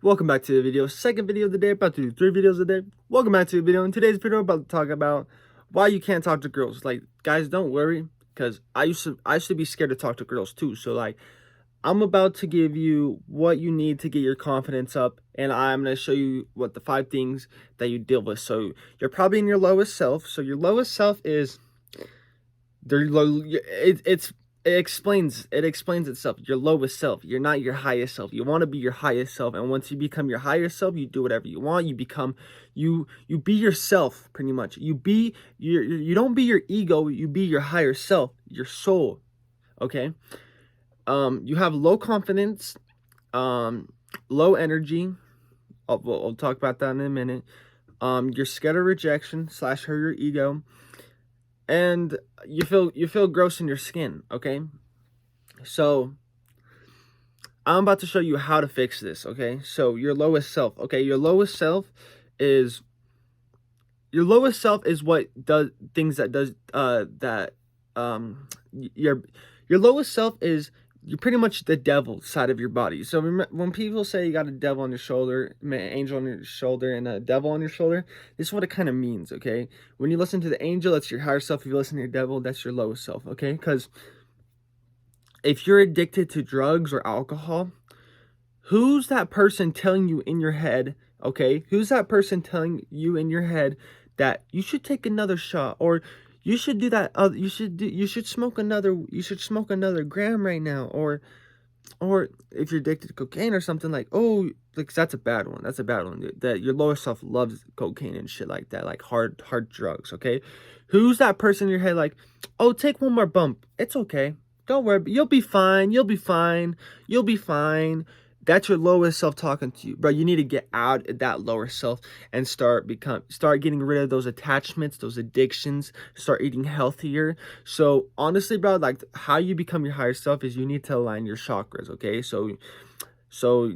Welcome back to the video. Second video of the day. About to do 3 videos a day. Welcome back to the video. In today's video, I'm about to talk about why you can't talk to girls. Like, guys, don't worry, because I used to be scared to talk to girls too. So like, I'm about to give you what you need to get your confidence up, and I'm gonna show you what the 5 things that you deal with. So you're probably in your lowest self. So your lowest self is it explains itself. Your lowest self. You're not your highest self. You want to be your highest self, and once you become your higher self, you do whatever you want. You become you be yourself, pretty much. You don't be your ego, you be your higher self, your soul. Okay? You have low confidence, low energy. I'll talk about that in a minute. You're scared of rejection / hurt your ego. And you feel gross in your skin, okay? So I'm about to show you how to fix this, okay? So your lowest self, okay? Your lowest self is what does things that does your lowest self is you're pretty much the devil side of your body. So when people say you got a devil on your shoulder, an angel on your shoulder, and a devil on your shoulder, this is what it kind of means, okay? When you listen to the angel, that's your higher self. If you listen to your devil, that's your lowest self, okay? Because if you're addicted to drugs or alcohol, who's that person telling you in your head, okay? Who's that person telling you in your head that you should take another shot, or you should do that, you should smoke another gram right now, or if you're addicted to cocaine or something, like, oh, like, that's a bad one. That's a bad one, dude. That your lower self loves cocaine and shit like that, like hard drugs, okay? Who's that person in your head like, oh, take one more bump. It's okay. Don't worry. You'll be fine. You'll be fine. You'll be fine. That's your lowest self talking to you, bro. You need to get out of that lower self and start getting rid of those attachments, those addictions. Start eating healthier. So honestly, bro, like, how you become your higher self is you need to align your chakras. Okay, so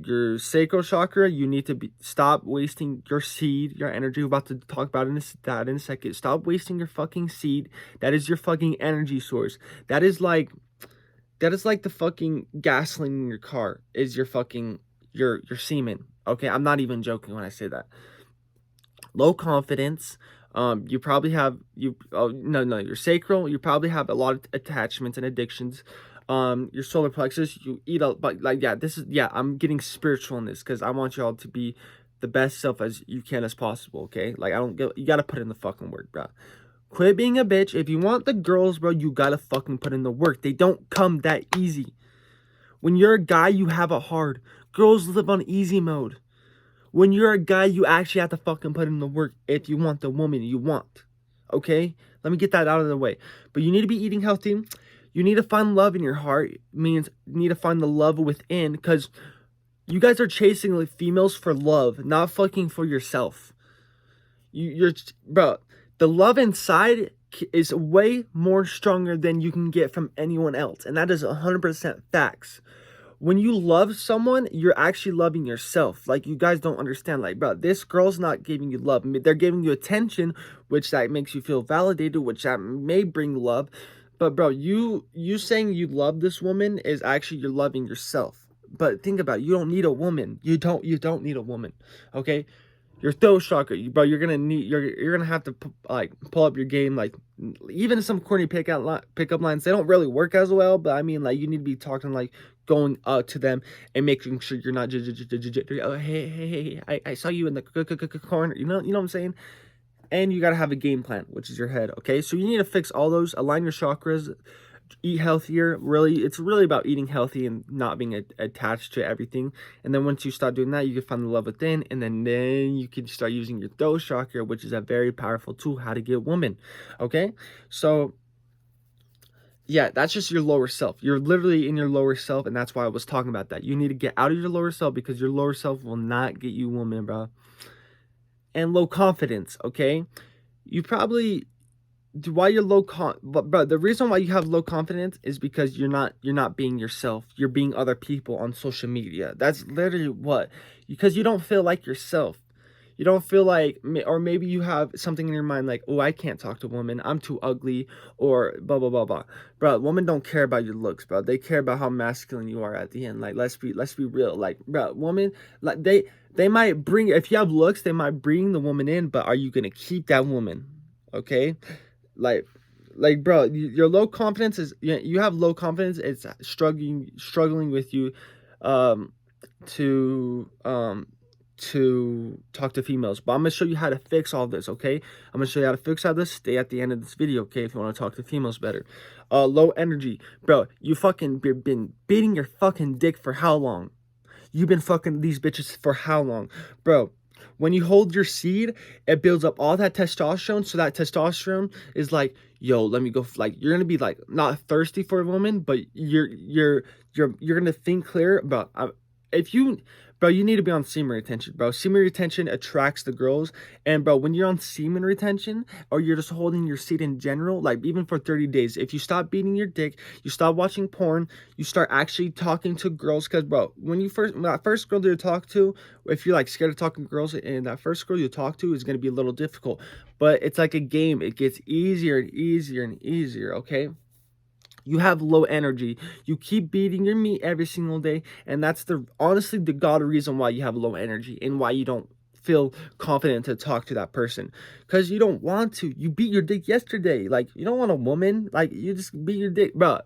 your sacral chakra, you need to stop wasting your seed, your energy. We're about to talk about that in a second. Stop wasting your fucking seed. That is your fucking energy source. That is like the fucking gasoline in your car is your fucking your semen. Okay, I'm not even joking when I say that. Low confidence. You probably have your sacral. You probably have a lot of attachments and addictions. Your solar plexus. You eat a, but like, yeah, I'm getting spiritual in this because I want y'all to be the best self as you can as possible. Okay, like, you gotta put in the fucking work, bro. Quit being a bitch. If you want the girls, bro, you gotta fucking put in the work. They don't come that easy. When you're a guy, you have it hard. Girls live on easy mode. When you're a guy, you actually have to fucking put in the work if you want the woman you want. Okay? Let me get that out of the way. But you need to be eating healthy. You need to find love in your heart. It means you need to find the love within, because you guys are chasing like females for love, not fucking for yourself. Bro, the love inside is way more stronger than you can get from anyone else. And that is 100% facts. When you love someone, you're actually loving yourself. Like, you guys don't understand. Like, bro, this girl's not giving you love. They're giving you attention, which that makes you feel validated, which that may bring love. But, bro, you saying you love this woman is actually you're loving yourself. But think about it. You don't need a woman. You don't need a woman. Okay? Your throat chakra, bro, you're gonna have to pull up your game. Like, even some corny pickup lines, they don't really work as well. But I mean, like, you need to be talking, like, going to them and making sure you're not oh, hey, I saw you in the corner. You know what I'm saying? And you gotta have a game plan, which is your head. Okay, so you need to fix all those, align your chakras, eat healthier. Really, it's really about eating healthy and not being attached to everything. And then once you start doing that, you can find the love within, and then you can start using your throat chakra, which is a very powerful tool how to get women. Okay, so yeah, that's just your lower self. You're literally in your lower self, and that's why I was talking about that. You need to get out of your lower self, because your lower self will not get you woman, bro. And low confidence. Okay, you probably, why you're but the reason why you have low confidence is because you're not being yourself. You're being other people on social media. That's literally what, because you don't feel like yourself. You don't feel like, or maybe you have something in your mind like, oh, I can't talk to a woman, I'm too ugly, or blah blah blah blah. Bro, women don't care about your looks, bro. They care about how masculine you are at the end. Like, let's be real. Like, bro, women, like they might bring, if you have looks, they might bring the woman in, but are you gonna keep that woman? Okay, like bro, your low confidence is, you have low confidence. It's struggling with you, um to talk to females. But I'm gonna show you how to fix all this, okay? I'm gonna show you how to fix all this. Stay at the end of this video, okay, if you want to talk to females better. Low energy, bro. You fucking been beating your fucking dick for how long? You've been fucking these bitches for how long, bro? When you hold your seed, it builds up all that testosterone. So that testosterone is like, yo, let me go. Like, you're gonna be like not thirsty for a woman, but you're gonna think clear about, if you, bro, you need to be on semen retention, bro. Semen retention attracts the girls. And bro, when you're on semen retention, or you're just holding your seed in general, like even for 30 days, if you stop beating your dick, you stop watching porn, you start actually talking to girls. Because bro, when that first girl you talk to, if you're like scared of talking to girls, and that first girl you talk to is going to be a little difficult, but it's like a game. It gets easier and easier and easier, okay? You have low energy. You keep beating your meat every single day, and that's honestly the god reason why you have low energy and why you don't feel confident to talk to that person, because you don't want to. You beat your dick yesterday. Like, you don't want a woman. Like, you just beat your dick, bro.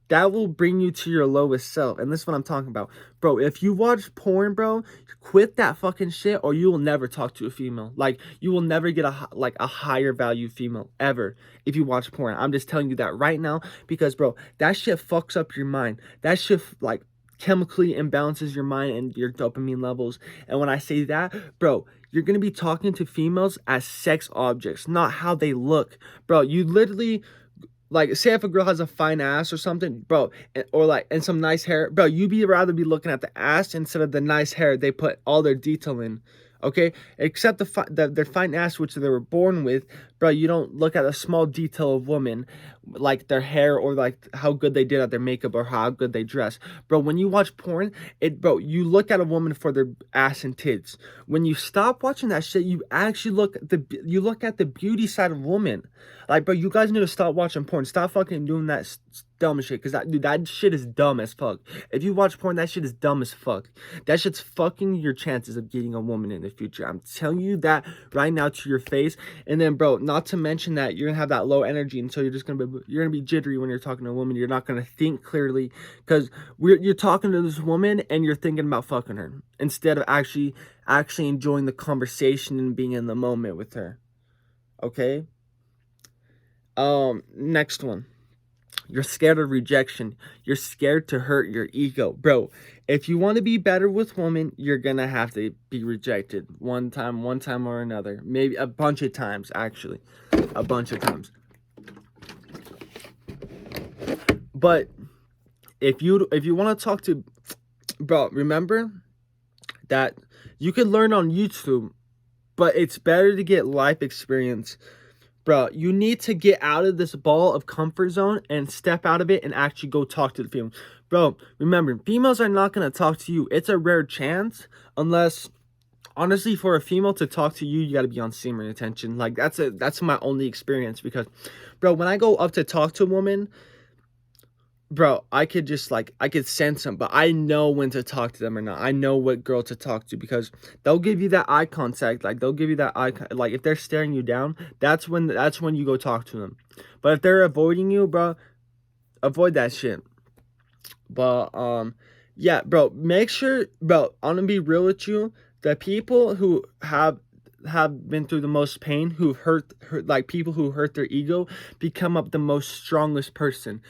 That will bring you to your lowest self. And this is what I'm talking about. Bro, if you watch porn, bro, quit that fucking shit, or you will never talk to a female. Like, you will never get a higher value female ever if you watch porn. I'm just telling you that right now, because bro, that shit fucks up your mind. That shit like chemically imbalances your mind and your dopamine levels. And when I say that, bro, you're gonna be talking to females as sex objects, not how they look. Bro, you literally, like, say if a girl has a fine ass or something, bro, or like, and some nice hair, bro, you'd rather be looking at the ass instead of the nice hair they put all their detail in, okay? Except their fine ass, which they were born with, bro. You don't look at a small detail of women, like their hair, or like how good they did at their makeup, or how good they dress, bro. When you watch porn, bro, you look at a woman for their ass and tits. When you stop watching that shit, you actually look at the beauty side of woman. Like, bro, you guys need to stop watching porn. Stop fucking doing that dumb shit. Because that shit is dumb as fuck. If you watch porn, that shit is dumb as fuck. That shit's fucking your chances of getting a woman in the future. I'm telling you that right now to your face. And then, bro, not to mention that you're gonna have that low energy, and so you're gonna be jittery when you're talking to a woman. You're not gonna think clearly, because you're talking to this woman and you're thinking about fucking her instead of actually enjoying the conversation and being in the moment with her. Okay? Next one. You're scared of rejection. You're scared to hurt your ego. Bro, if you want to be better with women, you're gonna have to be rejected one time or another. Maybe a bunch of times, actually. A bunch of times. But if you want to talk to, bro, remember that you can learn on YouTube, but it's better to get life experience. Bro, you need to get out of this ball of comfort zone and step out of it and actually go talk to the female. Bro, remember, females are not going to talk to you. It's a rare chance, unless, honestly, for a female to talk to you, you got to be on semen retention. Like, that's my only experience, because, bro, when I go up to talk to a woman, bro, I could sense them, but I know when to talk to them or not. I know what girl to talk to, because they'll give you that eye contact. Like, they'll give you that like, if they're staring you down, that's when you go talk to them. But if they're avoiding you, bro, avoid that shit. But yeah, bro, make sure, bro, I'm gonna be real with you. The people who have been through the most pain, who hurt like people who hurt their ego, become up the most strongest person.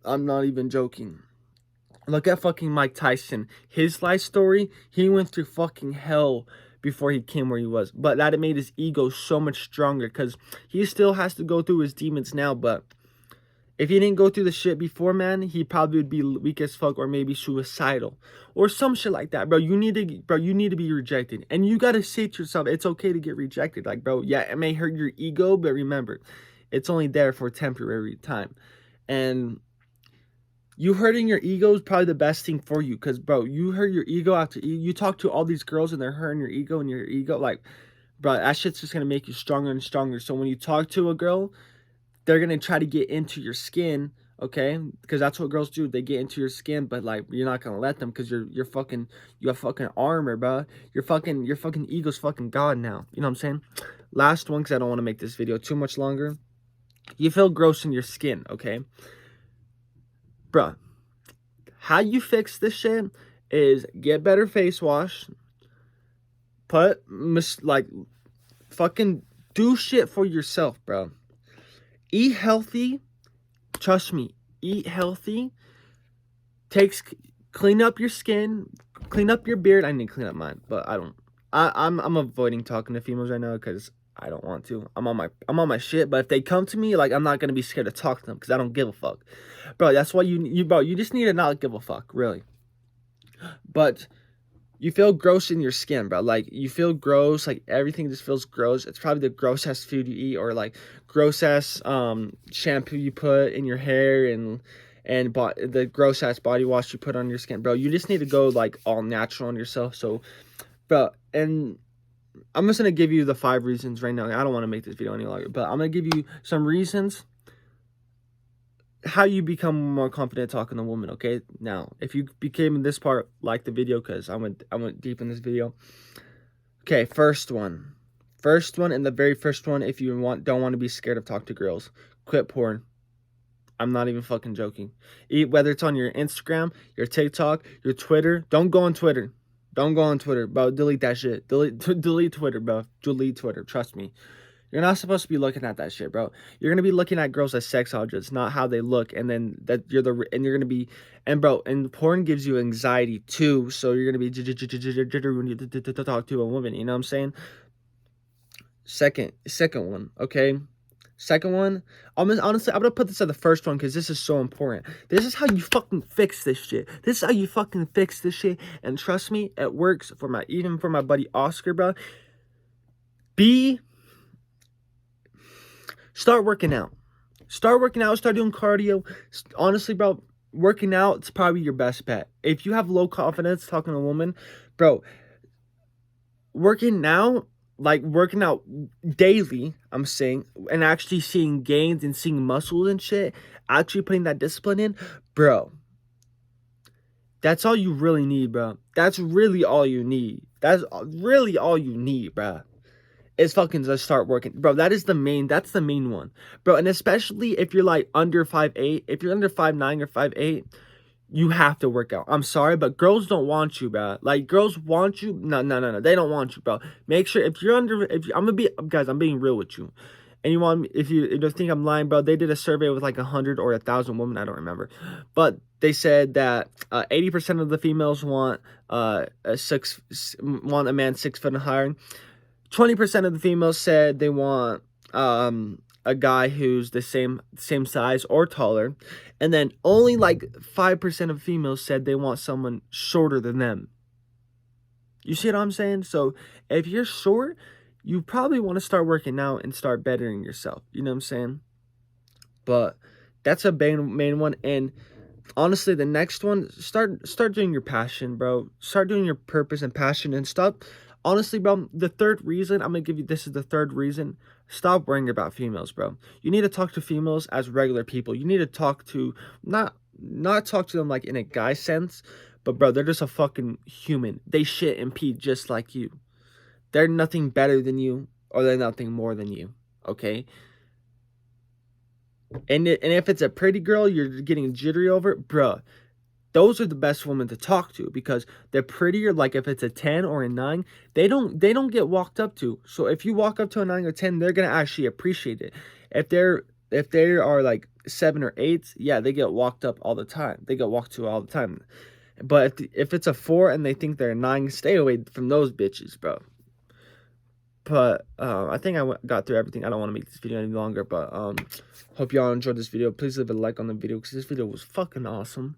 I'm not even joking. Look at fucking Mike Tyson. His life story, he went through fucking hell before he came where he was. But that made his ego so much stronger, because he still has to go through his demons now. But if he didn't go through the shit before, man, he probably would be weak as fuck, or maybe suicidal, or some shit like that, bro. You need to be rejected, and you gotta say to yourself, it's okay to get rejected. Like, bro, yeah, it may hurt your ego, but remember, it's only there for a temporary time. And You hurting your ego is probably the best thing for you, because, bro, you hurt your ego after you talk to all these girls and they're hurting your ego, and your ego, like, bro, that shit's just gonna make you stronger and stronger. So when you talk to a girl, they're gonna try to get into your skin, okay? Because that's what girls do. They get into your skin, but like you're not gonna let them, because you're fucking, you have fucking armor, bro. Your fucking ego's fucking god now. You know what I'm saying? Last one, because I don't want to make this video too much longer. You feel gross in your skin, okay? Bruh, how you fix this shit is get better face wash, like, fucking do shit for yourself, bro. Eat healthy. Trust me, eat healthy. Clean up your skin, clean up your beard. I need to clean up mine, but I don't. I'm avoiding talking to females right now because I don't want to. I'm on my shit. But if they come to me, like, I'm not gonna be scared to talk to them because I don't give a fuck, bro. That's why you just need to not give a fuck, really. But you feel gross in your skin, bro. Like, you feel gross. Like, everything just feels gross. It's probably the gross ass food you eat, or like gross ass shampoo you put in your hair, and the gross ass body wash you put on your skin, bro. You just need to go like all natural on yourself. So, bro, and I'm just gonna give you the 5 reasons right now. I don't want to make this video any longer, but I'm gonna give you some reasons how you become more confident talking to women. Okay, now if you became in this part, like the video, because I went deep in this video. Okay, first one, and the very first one, if you don't want to be scared of talking to girls, quit porn. I'm not even fucking joking. Whether it's on your Instagram, your TikTok, your Twitter. Don't go on Twitter. Don't go on Twitter, bro. Delete that shit. Delete Twitter, bro. Delete Twitter. Trust me. You're not supposed to be looking at that shit, bro. You're gonna be looking at girls as sex objects, not how they look. And then you're gonna be, and bro, and porn gives you anxiety too. So you're gonna be when you talk to a woman. You know what I'm saying? Second one, okay. Second one, honestly, I'm gonna put this at the first one because this is so important. This is how you fucking fix this shit. This is how you fucking fix this shit. And trust me, it works even for my buddy Oscar, bro. Start working out. Start doing cardio. Honestly, bro, working out is probably your best bet. If you have low confidence talking to a woman, bro, working out daily, I'm saying, and actually seeing gains and seeing muscles and shit, actually putting that discipline in, bro, that's all you really need, bro. That's really all you need. That's really all you need, bro. Is fucking just start working, bro. That's the main one, bro. And especially if you're like under 5'8", if you're under 5'9" or 5'8", you have to work out. I'm sorry, but girls don't want you, bro. Like, girls want you. No. They don't want you, bro. Make sure I'm being real with you. And if you think I'm lying, bro, they did a survey with like 100 or 1,000 women. I don't remember. But they said that 80% of the females want a man 6 foot and higher. 20% of the females said they want a guy who's the same size or taller, and then only like 5% of females said they want someone shorter than them. You see what I'm saying? So if you're short, you probably want to start working out and start bettering yourself. You know what I'm saying? But that's a main one. And honestly, the next one, start doing your passion, bro. Start doing your purpose and passion, and stop. Honestly, bro, the third reason I'm gonna give you, this is the third reason. Stop worrying about females, bro. You need to talk to females as regular people. You need to talk to not talk to them like in a guy sense, but bro, they're just a fucking human. They shit and pee just like you. They're nothing better than you, or they're nothing more than you. Okay. And if it's a pretty girl you're getting jittery over, bro, those are the best women to talk to, because they're prettier. Like, if it's a 10 or a 9, they don't get walked up to. So if you walk up to a 9 or 10, they're gonna actually appreciate it. If they are like 7 or 8s, yeah, they get walked up all the time. They get walked to all the time. But if it's a 4 and they think they're a 9, stay away from those bitches, bro. But I think I got through everything. I don't want to make this video any longer, but hope y'all enjoyed this video. Please leave a like on the video, because this video was fucking awesome.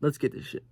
Let's get this shit.